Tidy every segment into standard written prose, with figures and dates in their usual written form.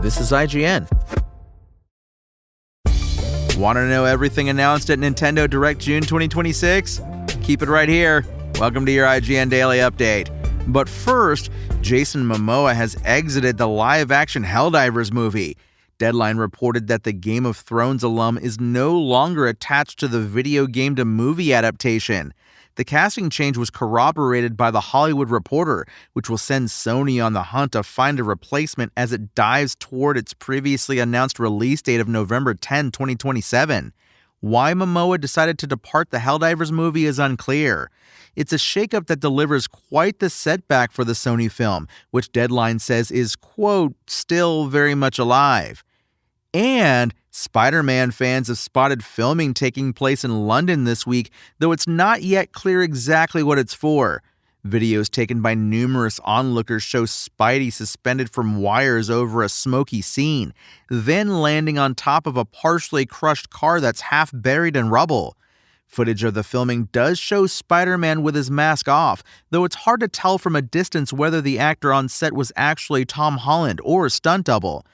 This is IGN. Want to know everything announced at Nintendo Direct June 2026? Keep it right here. Welcome to your IGN Daily Update. But first, Jason Momoa has exited the live-action Helldivers movie. Deadline reported that the Game of Thrones alum is no longer attached to the video game to movie adaptation. The casting change was corroborated by The Hollywood Reporter, which will send Sony on the hunt to find a replacement as it dives toward its previously announced release date of November 10, 2027. Why Momoa decided to depart the Helldivers movie is unclear. It's a shakeup that delivers quite the setback for the Sony film, which Deadline says is, quote, still very much alive. And Spider-Man fans have spotted filming taking place in London this week, though it's not yet clear exactly what it's for. Videos taken by numerous onlookers show Spidey suspended from wires over a smoky scene, then landing on top of a partially crushed car that's half buried in rubble. Footage of the filming does show Spider-Man with his mask off, though it's hard to tell from a distance whether the actor on set was actually Tom Holland or a stunt double.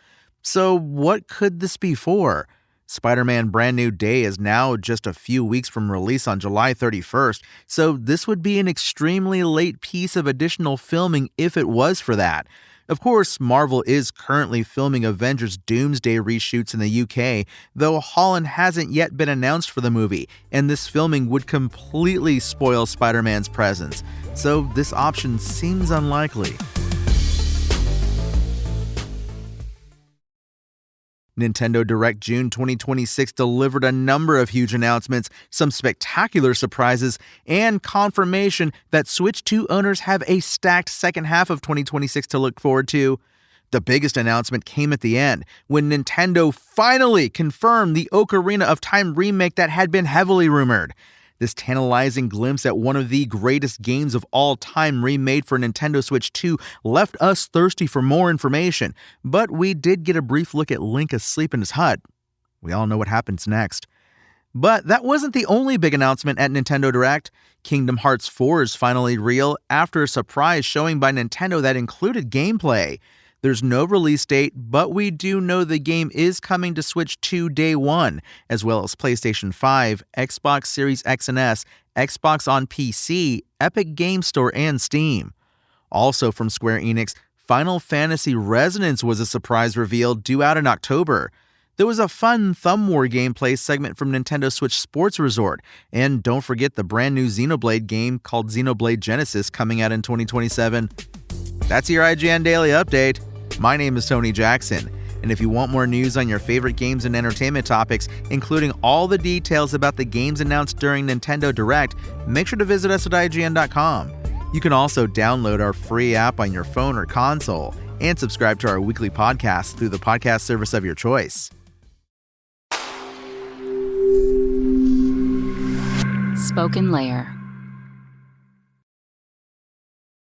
So what could this be for? Spider-Man Brand New Day is now just a few weeks from release on July 31st, so this would be an extremely late piece of additional filming if it was for that. Of course, Marvel is currently filming Avengers Doomsday reshoots in the UK, though Holland hasn't yet been announced for the movie, and this filming would completely spoil Spider-Man's presence, so this option seems unlikely. Nintendo Direct June 2026 delivered a number of huge announcements, some spectacular surprises, and confirmation that Switch 2 owners have a stacked second half of 2026 to look forward to. The biggest announcement came at the end, when Nintendo finally confirmed the Ocarina of Time remake that had been heavily rumored. This tantalizing glimpse at one of the greatest games of all time remade for Nintendo Switch 2 left us thirsty for more information, but we did get a brief look at Link asleep in his hut. We all know what happens next. But that wasn't the only big announcement at Nintendo Direct. Kingdom Hearts 4 is finally real after a surprise showing by Nintendo that included gameplay. There's no release date, but we do know the game is coming to Switch 2 day one, as well as PlayStation 5, Xbox Series X and S, Xbox on PC, Epic Game Store, and Steam. Also from Square Enix, Final Fantasy Resonance was a surprise reveal due out in October. There was a fun Thumb War gameplay segment from Nintendo Switch Sports Resort, and don't forget the brand new Xenoblade game called Xenoblade Genesis coming out in 2027. That's your IGN Daily Update. My name is Tony Jackson, and if you want more news on your favorite games and entertainment topics, including all the details about the games announced during Nintendo Direct, make sure to visit us at IGN.com. You can also download our free app on your phone or console, and subscribe to our weekly podcast through the podcast service of your choice. Spoken Layer.